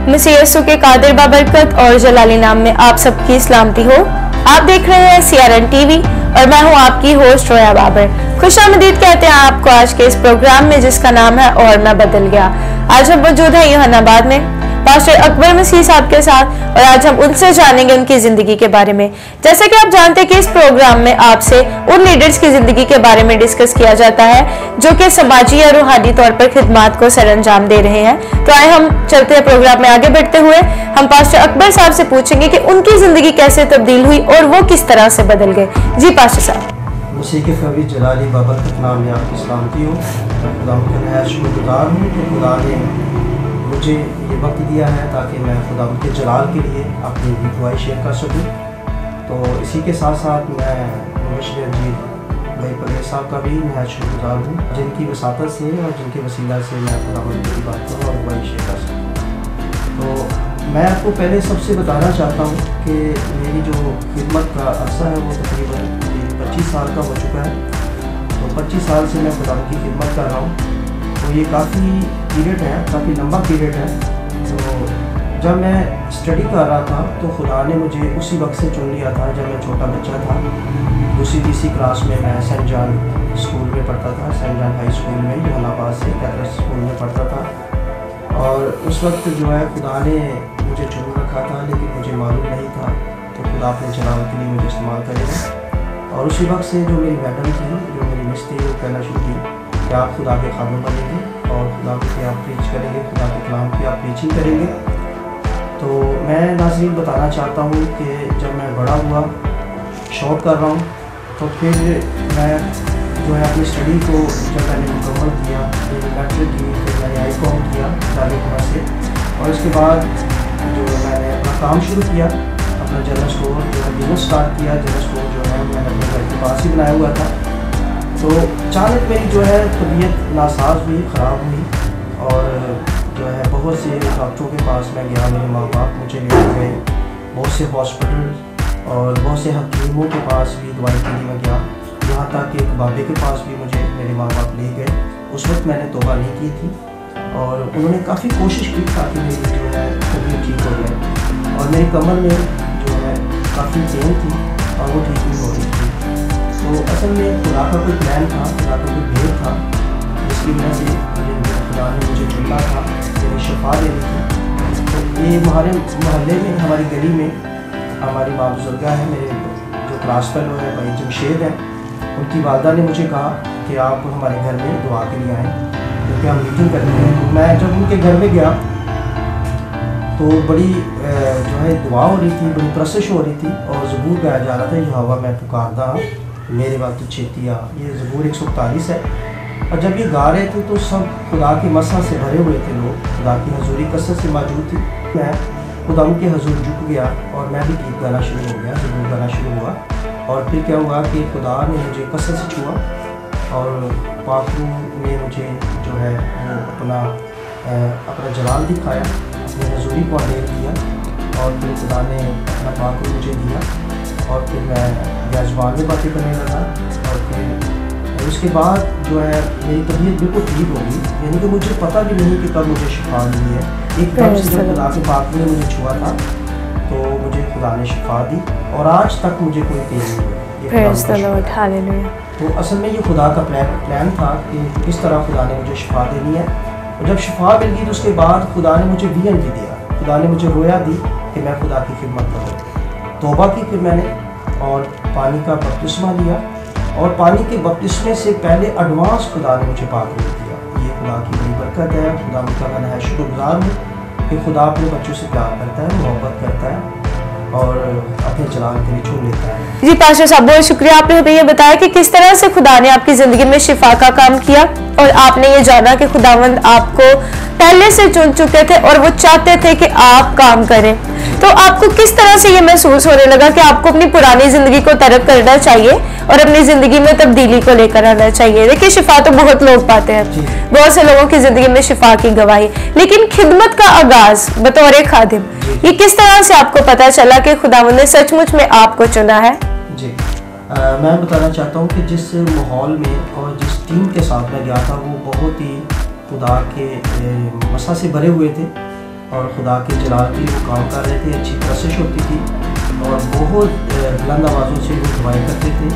मसीह यीशु के कादिर बाबरकत और जलाली नाम में आप सबकी सलामती हो। आप देख रहे हैं CRN टीवी और मैं हूं आपकी होस्ट रोया बाबर। खुशामदीद कहते हैं आपको आज के इस प्रोग्राम में जिसका नाम है और मैं बदल गया। आज हम मौजूद हैं यूहन्नाबाद में पास्टर अकबर मसीह साहब के साथ और आज हम उनसे जानेंगे उनकी जिंदगी के बारे में। जैसे कि आप जानते हैं कि इस प्रोग्राम में आपसे उन लीडर्स की जिंदगी के बारे में डिस्कस किया जाता है जो कि समाजी या रूहानी तौर पर खिदमत को सरअंजाम दे रहे हैं। तो आए हम चलते हैं प्रोग्राम में आगे बढ़ते हुए हम पास्टर अकबर साहब से पूछेंगे कि उनकी जिंदगी कैसे तब्दील हुई और वो किस तरह से बदल गए। जी पास्टर साहब। मसीह के फवी जलाली बाबरकत नाम में आपकी सलामती हो। मैं खुदा का शुक्रगुजार हूँ कि खुदा ने मुझे ये वक्त दिया है ताकि मैं खुदा के जलाल के लिए अपनी दुआएं शेयर कर सकूँ। तो इसी के साथ साथ मैं मुबशर अजीत भाई परवेज साहब का भी नहायत शुक्रगुजार हूँ जिनकी वसातत से और जिनके वसीला से मैं खुदा की बात करूँ और दुआएं शेयर कर सकूँ। तो मैं आपको पहले सबसे बताना चाहता हूँ कि मेरी जो खिदमत का अरसा है वो तकरीबन 25 साल का हो चुका है। तो 25 साल से मैं खुदा की खिदमत कर रहा हूँ। तो ये काफ़ी पीरियड है, काफ़ी लंबा पीरियड है। तो जब मैं स्टडी कर रहा था तो खुदा ने मुझे उसी वक्त से चुन लिया था जब मैं छोटा बच्चा था। दूसरी तीसरी क्लास में मैं सेंट जॉन स्कूल में पढ़ता था, सेंट जॉन हाई स्कूल में यूहन्नाबाद से कैथलिक स्कूल में पढ़ता था। और उस वक्त जो है खुदा ने मुझे चुन रखा था लेकिन मुझे मालूम नहीं था तो खुदा अपने जलाल के लिए मुझे इस्तेमाल करेगा। और उसी वक्त से जो मेरी मैडम थी, जो मेरी मिस थी, वो कहना शुरू की कि आप खुदा के खादम बनेंगे और खुदा के आप प्रीच करेंगे, खुदा के कलाम की आप प्रीचिंग करेंगे। तो मैं नाज़रीन बताना चाहता हूँ कि जब मैं बड़ा हुआ, शौक कर रहा हूँ, तो फिर मैं जो है अपनी स्टडी को जब मैंने मुकम्मल किया, मेरी मैट्रिक की, फिर मैंने ICOM किया दारुल से। और इसके बाद जो मैंने अपना काम शुरू किया, अपना जनरल स्टोर जो है बिजनेस स्टार्ट किया। जनरल स्टोर जो है मैंने अपने घर के पास ही बनाया हुआ था। तो अचानक मेरी जो है तबीयत नासाज हुई, ख़राब हुई और जो है बहुत से डॉक्टरों के पास मैं गया, मेरे माँ बाप मुझे ले गए, बहुत से हॉस्पिटल और बहुत से हकीमों के पास भी दवाई के लिए मैं गया। यहाँ तक कि एक बाबे के पास भी मुझे मेरे माँ बाप ले गए। उस वक्त मैंने तौबा नहीं की थी और उन्होंने काफ़ी कोशिश की ताकि मेरी जो है तबीयत ठीक हो जाए। और मेरी कमर में जो है काफ़ी पेन थी और वो ठीक नहीं हो रही थी। तो असल में खुदा का कोई प्लान था, खुदा का कोई भेद था जिसकी वजह से खुदा ने मुझे चुना था, मेरी शफा देनी थी। तो ये हमारे मोहल्ले में, हमारी गली में हमारी माँ बुजुर्गा है, मेरे जो क्लास फेलो है भाई जमशेद है, उनकी वालदा ने मुझे कहा कि आप हमारे घर में दुआ के लिए आएँ क्योंकि हम मीटिंग करते हैं। तो मैं जब उनके घर में गया तो बड़ी जो है दुआ हो रही थी, बड़ी प्रसश हो रही थी और ज़बूर गाया जा रहा था, यहोवा मैं पुकारदा मेरे वक्त छेतिया। ये ज़बूर 141 है। और जब ये गा रहे थे तो सब खुदा की मसा से भरे हुए थे लोग, खुदा की हजूरी कसरत से मौजूद थी। मैं खुदा के हजूर झुक गया और मैं भी गीत गाना शुरू हो गया, ज़बूर गाना शुरू हुआ। और फिर क्या हुआ कि खुदा ने मुझे कसरत से छुआ और पाकू ने मुझे जो है वो अपना जलाल दिखाया, अपनी हजूरी को अडेल किया और फिर खुदा ने अपना पाकू मुझे दिया और फिर मैं ज़बान में बातें करने लगा। और फिर उसके बाद जो है मेरी तबीयत बिल्कुल ठीक हो गई, यानी कि मुझे पता भी नहीं कि कब मुझे शिफा मिली है। एक तरफ से जब खुदा के पाक ने मुझे छुआ था तो मुझे खुदा ने शिफा दी और आज तक मुझे कोई पेन नहीं हुई। तो असल में ये खुदा का प्लान था कि किस तरह खुदा ने मुझे शिफा देनी है। और जब शिफा मिल गई तो उसके बाद खुदा ने मुझे विजन भी दिया, खुदा ने मुझे रोया दी कि मैं खुदा की खिदमत करूँ। तौबा की फिर मैंने और पानी का बपतिस्मा लिया और पानी के बपतिस्मे से पहले एडवांस खुदा ने मुझे पाक कर दिया। ये खुदा की बड़ी बरकत है। खुदा का मैं शुक्रगुजार हूँ कि खुदा अपने बच्चों से प्यार करता है, मोहब्बत करता है और अपने जलाल के लिए चुन लेता है। जी पास्टर साहब बहुत शुक्रिया, आपने हमें ये बताया कि किस तरह से खुदा ने आपकी ज़िंदगी में शिफा का काम किया और आपने ये जाना कि खुदावंद आपको पहले से चुन चुके थे और वो चाहते थे कि आप काम करें। तो आपको किस तरह से ये महसूस होने लगा कि आपको अपनी पुरानी ज़िंदगी को तर्क करना चाहिए और अपनी ज़िंदगी में तब्दीली को लेकर आना चाहिए? देखिए शिफा तो बहुत लोग पाते हैं, बहुत से लोगों की ज़िंदगी में शिफा की गवाही, लेकिन खिदमत का आगाज बतौर खादिम ये किस तरह से आपको पता चला कि खुदावंद ने सचमुच में आपको चुना है? जी मैं बताना चाहता हूँ कि जिस माहौल में और जिस टीम के साथ मैं गया था वो बहुत ही खुदा के मसा से भरे हुए थे और खुदा के जलाल के लिए वो काम कर रहे थे। अच्छी कशिश होती थी और बहुत बुलंद आवाज़ों से वो दुआएं करते थे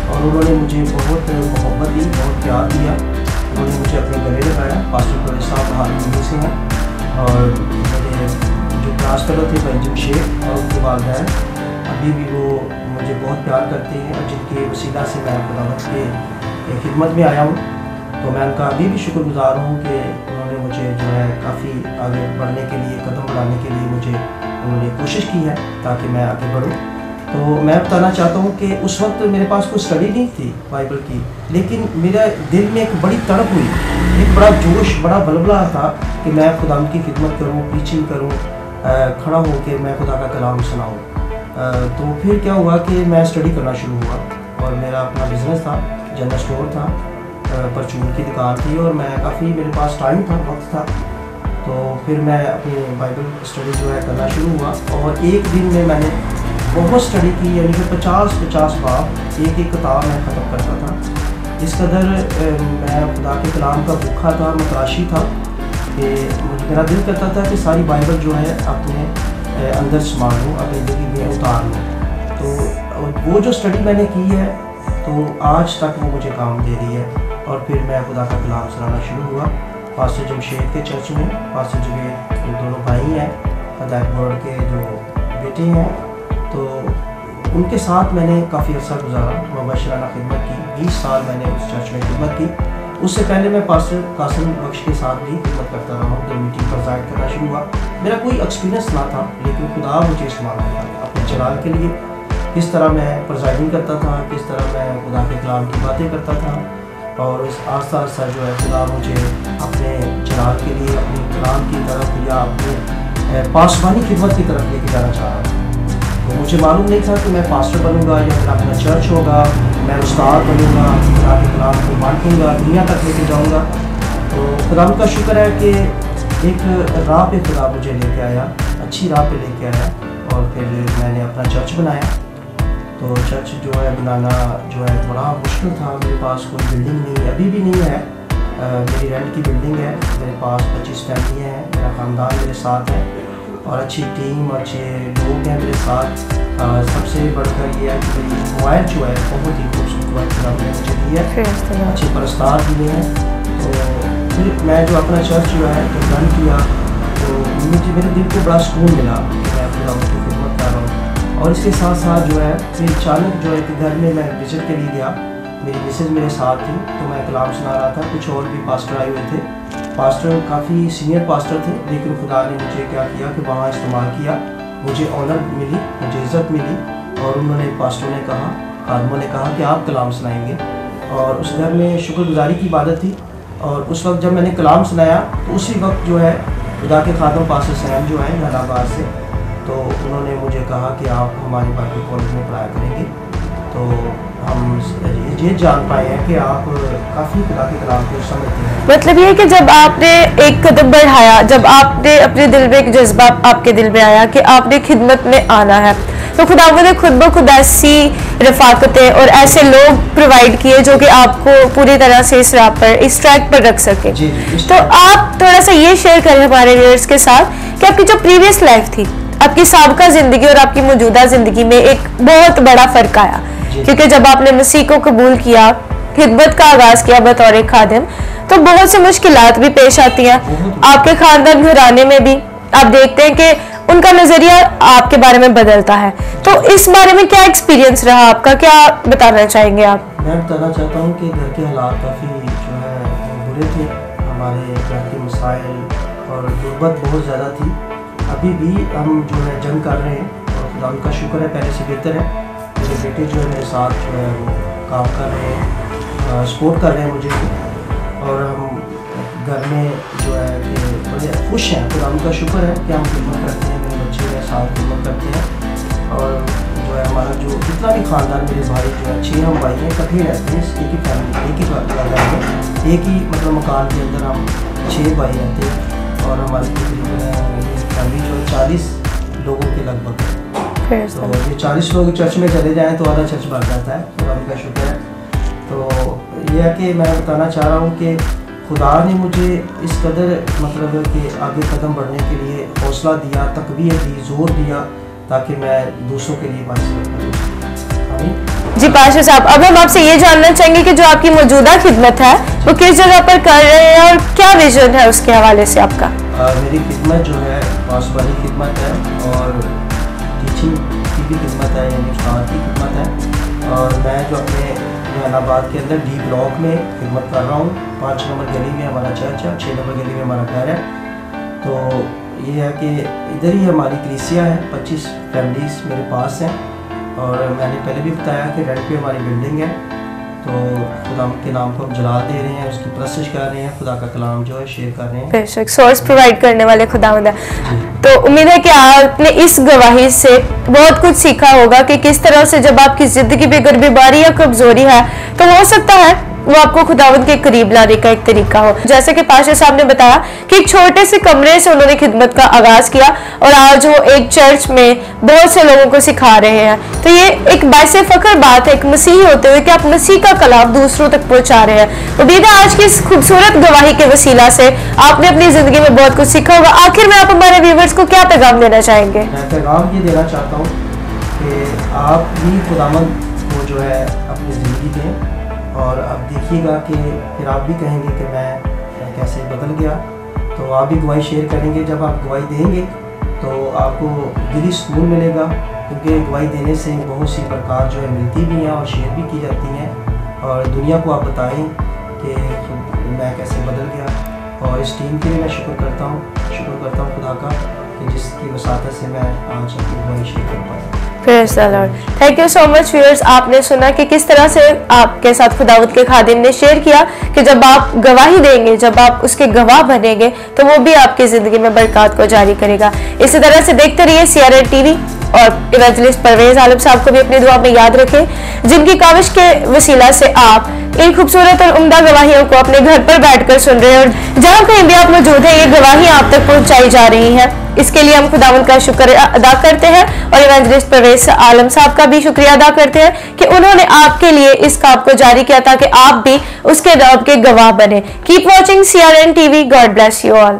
और उन्होंने मुझे बहुत मोहब्बत दी, बहुत प्यार दिया। उन्होंने मुझे अपने गले लगाया। पास्टर कॉलेज साहब हाल से हैं और मेरे जो क्लास फेलो थे भाई जमशेद और उनके वालिदैन अभी भी वो मुझे बहुत प्यार करते हैं और जिनके वसीला से मैं खुदावंद के खिदमत में आया हूँ। तो मैं उनका अभी भी शुक्रगुजार हूँ कि उन्होंने मुझे जो है काफ़ी आगे बढ़ने के लिए, कदम बढ़ाने के लिए मुझे उन्होंने कोशिश की है ताकि मैं आगे बढ़ूँ। तो मैं बताना चाहता हूँ कि उस वक्त मेरे पास कोई स्टडी नहीं थी बाइबल की, लेकिन मेरे दिल में एक बड़ी तड़प हुई, एक बड़ा जोश, बड़ा बलबला था कि मैं खुदा की खिदमत करूँ, प्रीचिंग करूँ, खड़ा होकर मैं खुदा का कलाम सुनाऊँ। तो फिर क्या हुआ कि मैं स्टडी करना शुरू हुआ और मेरा अपना बिज़नेस था, जनरल स्टोर था, परचून की दुकान थी और मैं काफ़ी मेरे पास टाइम था, वक्त था। तो फिर मैं अपनी बाइबल स्टडी जो है करना शुरू हुआ और एक दिन में मैंने बहुत स्टडी की, यानी कि 50 बाब एक किताब मैं ख़त्म करता था। इस कदर मैं खुदा के कलाम का भूखा था, मतराशी था कि मेरा दिल करता था कि सारी बाइबल जो है अपने अंदर समा लूँ, अपनी ज़िंदगी में उतार लूँ। तो वो जो स्टडी मैंने की है तो आज तक वो मुझे काम दे रही है। और फिर मैं खुदा का कलाम सुनाना शुरू हुआ पास्टर जमशेद के चर्च में। पास्टर जुबेर दोनों भाई हैं, हदायत बोर्ड के जो बेटे हैं, तो उनके साथ मैंने काफ़ी अर्सा गुजारा, मुबशराना खिदमत की। 20 साल मैंने उस चर्च में खिदमत की। उससे पहले मैं पास्टर कासिम बख्श के साथ भी खिदमत करता रहा हूँ। जब मीटिंग पर जाहिर करना शुरू हुआ, मेरा कोई एक्सपीरियंस ना था, लेकिन खुदा मुझे इस्तेमाल करता अपने जलाल के लिए। किस तरह मैं प्रिजाइडिंग करता था, किस तरह मैं खुदा के कलाम की बातें करता था और इस आस्ता आस्ता जो है खुदा मुझे अपने जलाल के लिए, अपने कलाम की तरफ या अपने पासवानी खिदमत की तरफ लेके जाना चाह रहा था। तो मुझे मालूम नहीं था कि मैं पास्टर बनूंगा या मेरा अपना चर्च होगा, मैं उस्ताद बनूंगा, खुदा के कलाम को बांटूंगा, दुनिया तक लेके जाऊंगा। तो खुदा का शुक्र है कि एक राह पे खुदा मुझे लेके आया, अच्छी राह पे लेके आया और फिर मैंने अपना चर्च बनाया। तो चर्च जो है बनाना जो है बड़ा मुश्किल था। मेरे पास कोई बिल्डिंग नहीं, अभी भी नहीं है। मेरी रेंट की बिल्डिंग है। मेरे पास 25 फैमिलियाँ हैं, मेरा ख़ानदान मेरे साथ है और अच्छी टीम, अच्छे लोग हैं मेरे साथ। सबसे बढ़कर ये है कि मेरी मोबाइल जो है बहुत ही खूबसूरत मोबाइल मुझे दी है, अच्छे परस्तार दिए हैं। तो फिर मैं जो अपना चर्च जो है जब रन किया तो मुझे मेरे दिल को बड़ा सुकून मिला कि मैं खुदा की खिदमत कर रहा हूँ। और इसके साथ साथ जो है फिर अचानक जो है कि घर में मैं विज़िट के लिए गया, मेरी मिसेज़ मेरे साथ थी, तो मैं कलाम सुना रहा था। कुछ और भी पास्टर आए हुए थे, पास्टर काफ़ी सीनियर पास्टर थे, लेकिन खुदा ने मुझे क्या किया कि वहाँ इस्तेमाल किया। मुझे ऑनर मिली, मुझे इज़्ज़त मिली और उन्होंने, पास्टर ने कहा, खादमों ने कहा कि आप कलाम सुनाएंगे। और उस घर में शुक्रगुजारी की इबादत थी और उस वक्त जब मैंने कलाम सुनाया तो उसी वक्त जो है खुदा के खादम पास्टर सैम जो है इलाहाबाद से, तो उन्होंने मुझे कहा कि आप हमारे बाइबल कॉलेज में पढ़ाया करेंगे। तो हम ये जान पाए हैं कि आप काफ़ी खुदा के कलाम को समझते हैं। मतलब ये कि जब आपने एक कदम बढ़ाया, जब आपने अपने दिल में एक जज्बा आपके दिल में आया कि आपने खिदमत में आना है, तो खुदा ने खुद ब खुद ऐसी रफाकतें और ऐसे लोग प्रोवाइड किए जो कि आपको पूरी तरह से इस राह पर, इस ट्रैक पर रख सके। तो आप थोड़ा सा ये शेयर करें हमारे व्यूअर्स के साथ कि आपकी जो प्रीवियस लाइफ थी, आपकी साबिका ज़िंदगी और आपकी मौजूदा ज़िंदगी में एक बहुत बड़ा फ़र्क आया, क्योंकि जब आपने मसीह को कबूल किया, खिदमत का आगाज़ किया बतौर एक खादिम, तो बहुत सी मुश्किलात भी पेश आती हैं। आपके ख़ानदान घराने में भी आप देखते हैं कि उनका नज़रिया आपके बारे में बदलता है। तो इस बारे में क्या एक्सपीरियंस रहा आपका, क्या बताना चाहेंगे आप? मैं बताना चाहता हूँ कि घर के हालात काफ़ी जो है बुरे थे, हमारे घर के मसाइल और गुर्बत बहुत ज़्यादा थी। अभी भी हम जो है जंग कर रहे हैं और खुदा का शुक्र है पहले से बेहतर है। मेरे बेटे जो है मेरे साथ जो है वो काम कर रहे हैं, सपोर्ट कर रहे हैं मुझे, और हम घर में जो है कि बड़े खुश हैं। खुदा का शुक्र है कि हम खिदमत करते हैं, मेरे बच्चे मेरे साथ खिदमत करते हैं। और जो है हमारा जो जितना भी ख़ानदान, मेरे भाई जो है 6 हम भाई हैं, इकट्ठे रहते हैं, एक ही फैमिली, एक ही ख़ानदान में, एक ही मतलब मकान के अंदर हम 6 भाई रहते हैं और हमारी फैमिली जो 40 लोगों के लगभग है। तो ये 40 लोग चर्च में चले जाएँ तो आधा चर्च भर जाता है, खुदा का शुक्र है। तो यह है कि मैं बताना चाह रहा हूँ कि खुदा ने मुझे इस कदर मतलब कि आगे कदम बढ़ने के लिए हौसला दिया, तकवीत दी, जोर दिया, ताकि मैं दूसरों के लिए जी पाशा साहब, अब हम आपसे ये जानना चाहेंगे कि जो आपकी मौजूदा खिदमत है वो किस जगह पर कर रहे हैं और क्या विजन है उसके हवाले से आपका? मेरी खिदमत जो है पासवानी खिदमत है और टीचिंग की भी खिदमत है, यानी उस्ताद की खिदमत है। और मैं जो अपने जहानाबाद के अंदर डी ब्लॉक में खिदमत कर रहा हूँ। 5 नंबर गली में हमारा चर्च है, 6 नंबर गली में हमारा घर है। तो ये है कि इधर ही हमारी कलीसिया है, 25 फैमिलीज मेरे पास हैं। और मैंने पहले भी बताया कि रेंट पे हमारी बिल्डिंग है। तो खुदा के नाम को हम जलाल दे रहे हैं, उसकी परस्तिश कर रहे हैं, खुदा का कलाम जो है शेयर कर रहे हैं। बेशक सोर्स प्रोवाइड करने वाले खुदावंद है। तो उम्मीद है कि आपने इस गवाही से बहुत कुछ सीखा होगा कि किस तरह से जब आपकी जिंदगी में अगर बीमारी या कमजोरी है तो हो सकता है वो आपको खुदावंद के करीब लाने का एक तरीका हो। जैसे कि पाशा साहब ने बताया कि एक छोटे से कमरे से उन्होंने खिदमत का आगाज किया और आज वो एक चर्च में बहुत से लोगों को सिखा रहे हैं। तो ये एक बाइसे फख्र बात है एक मसीही होते हुए कि आप मसीह का कलाम दूसरों तक पहुंचा रहे हैं। उम्मीद है आज की इस खूबसूरत गवाही के वसीला से आपने अपनी जिंदगी में बहुत कुछ सीखा होगा। आखिर में आप हमारे व्यूअर्स को क्या पैगाम देना चाहेंगे? मैं पैगाम ये देना चाहता हूँ कि आप भी खुदावंद को जो है अपनी ज़िंदगी दें। और अब देखिएगा कि फिर आप भी कहेंगे कि मैं कैसे बदल गया। तो आप भी गवाही शेयर करेंगे। जब आप गवाही देंगे तो आपको दिली सुकून मिलेगा, क्योंकि गवाही देने से बहुत सी बरकत जो है मिलती भी हैं और शेयर भी की जाती हैं। और दुनिया को आप बताएं कि मैं कैसे बदल गया। और इस टीम के लिए मैं शुक्र करता हूँ खुदा का कि जिसकी वसातत से मैं आज अपनी गवाही शेयर कर पाया। Thank you so much viewers. आपने सुना कि किस तरह से आपके साथ खुदावंद के खादिम ने शेयर किया कि जब आप गवाही देंगे, जब आप उसके गवाह बनेंगे तो वो भी आपकी जिंदगी में बरकत को जारी करेगा। इसी तरह से देखते रहिए CRN TV और इवेंजलिस्ट परवेज आलम साहब को भी अपनी दुआ में याद रखें, जिनकी काविश के वसीला से आप इन खूबसूरत और उम्दा गवाहियों को अपने घर पर बैठकर सुन रहे हैं और जहाँ कहीं भी आप मौजूद हैं ये गवाही आप तक पहुँचाई जा रही हैं। इसके लिए हम खुदावंद का शुक्र अदा करते हैं और इवेंजलिस्ट परवेज आलम साहब का भी शुक्रिया अदा करते हैं कि उन्होंने आपके लिए इस काम को जारी किया ताकि आप भी उसके रब के गवाह बने। Keep watching CRN TV। God bless you all.